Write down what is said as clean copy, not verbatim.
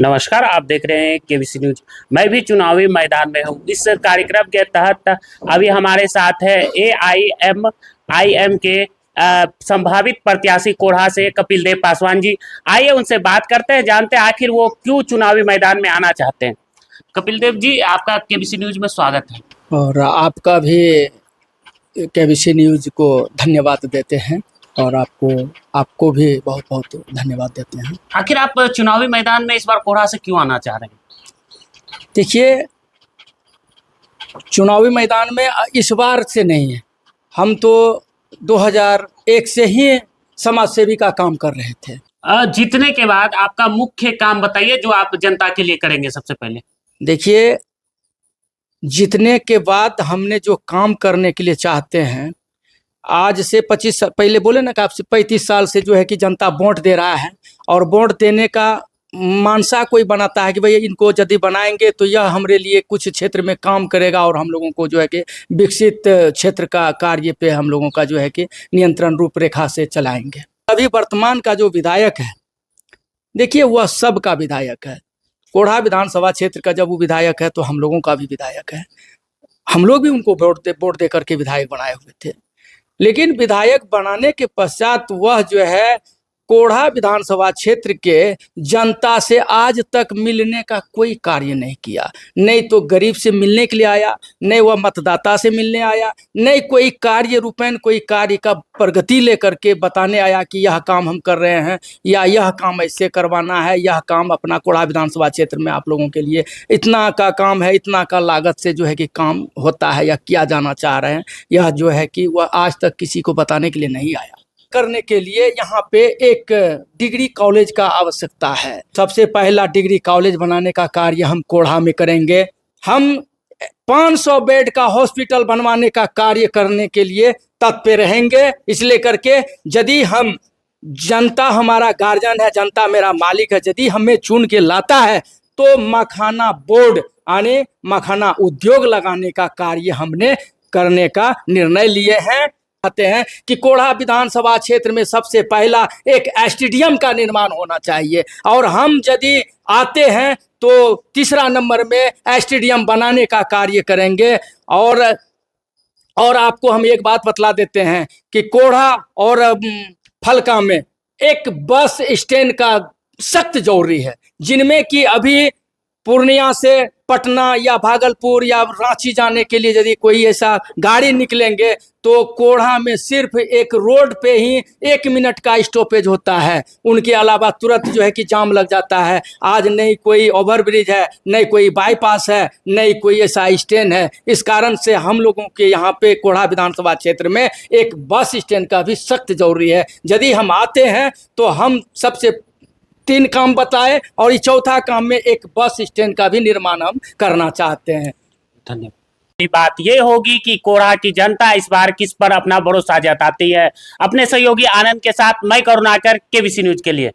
नमस्कार, आप देख रहे हैं केबीसी न्यूज। मैं भी चुनावी मैदान में हूं। इस कार्यक्रम के तहत अभी हमारे साथ है AIMIM के संभावित प्रत्याशी कोढ़ा से कपिल देव पासवान जी। आइए उनसे बात करते हैं, जानते हैं आखिर वो क्यों चुनावी मैदान में आना चाहते हैं। कपिल देव जी, आपका केबीसी न्यूज में स्वागत है। और आपका भी केबीसी न्यूज को धन्यवाद देते हैं और आपको भी बहुत बहुत धन्यवाद देते हैं। आखिर आप चुनावी मैदान में इस बार कोढ़ा से क्यों आना चाह रहे हैं? देखिए, चुनावी मैदान में इस बार से नहीं है, हम तो 2001 से ही समाज सेवी का काम कर रहे थे। जीतने के बाद आपका मुख्य काम बताइए जो आप जनता के लिए करेंगे सबसे पहले। देखिए, जीतने के बाद हमने जो काम करने के लिए चाहते हैं, आज से 25 पहले बोले ना कि आपसे 35 साल से जो है कि जनता वोट दे रहा है और वोट देने का मानसा कोई बनाता है कि भाई इनको यदि बनाएंगे तो यह हमारे लिए कुछ क्षेत्र में काम करेगा और हम लोगों को जो है कि विकसित क्षेत्र का कार्य पे हम लोगों का जो है कि नियंत्रण रूपरेखा से चलाएंगे। अभी वर्तमान का जो विधायक है, देखिए वह सबका विधायक है। कोढ़ा विधानसभा क्षेत्र का जब वो विधायक है तो हम लोगों का भी विधायक है। हम लोग भी उनको वोट दे करके विधायक बनाए हुए थे, लेकिन विधायक बनाने के पश्चात वह जो है कोढ़ा विधानसभा क्षेत्र के जनता से आज तक मिलने का कोई कार्य नहीं किया। नहीं तो गरीब से मिलने के लिए आया, नहीं वह मतदाता से मिलने आया, नहीं कोई कार्य रूपेण कोई कार्य का प्रगति लेकर के बताने आया कि यह काम हम कर रहे हैं या यह काम ऐसे करवाना है, यह काम अपना कोढ़ा विधानसभा क्षेत्र में आप लोगों के लिए इतना का काम है, इतना का लागत से जो है कि काम होता है या किया जाना चाह रहे हैं, यह जो है कि वह आज तक किसी को बताने के लिए नहीं आया। करने के लिए यहाँ पे एक डिग्री कॉलेज का आवश्यकता है। सबसे पहला डिग्री कॉलेज बनाने का कार्य हम कोढ़ा में करेंगे। हम 500 बेड का हॉस्पिटल बनवाने का कार्य करने के लिए तत्पर रहेंगे। इसलिए करके यदि हम जनता हमारा गार्जियन है, जनता मेरा मालिक है, यदि हमें चुन के लाता है तो मखाना बोर्ड यानी मखाना उद्योग लगाने का कार्य हमने करने का निर्णय लिए हैं। कहते हैं कि कोढ़ा विधानसभा क्षेत्र में सबसे पहला एक स्टेडियम का निर्माण होना चाहिए और हम यदि आते हैं तो तीसरा नंबर में स्टेडियम बनाने का कार्य करेंगे। और आपको हम एक बात बतला देते हैं कि कोढ़ा और फलका में एक बस स्टैंड का सख्त जरूरी है, जिनमें कि अभी पूर्णिया से पटना या भागलपुर या रांची जाने के लिए यदि कोई ऐसा गाड़ी निकलेंगे तो कोढ़ा में सिर्फ एक रोड पे ही 1 मिनट का स्टॉपेज होता है। उनके अलावा तुरंत जो है कि जाम लग जाता है। आज नहीं कोई ओवरब्रिज है, नहीं कोई बाईपास है, नहीं कोई ऐसा स्टैंड है। इस कारण से हम लोगों के यहाँ पे कोढ़ा विधानसभा क्षेत्र में एक बस स्टैंड का भी सख्त जरूरी है। यदि हम आते हैं तो हम सबसे 3 काम बताए और इस चौथा काम में एक बस स्टैंड का भी निर्माण हम करना चाहते हैं। धन्यवाद। बात ये होगी कि कोढ़ा की जनता इस बार किस पर अपना भरोसा जताती है। अपने सहयोगी आनंद के साथ मैं करुणाकर, केबीसी न्यूज के लिए।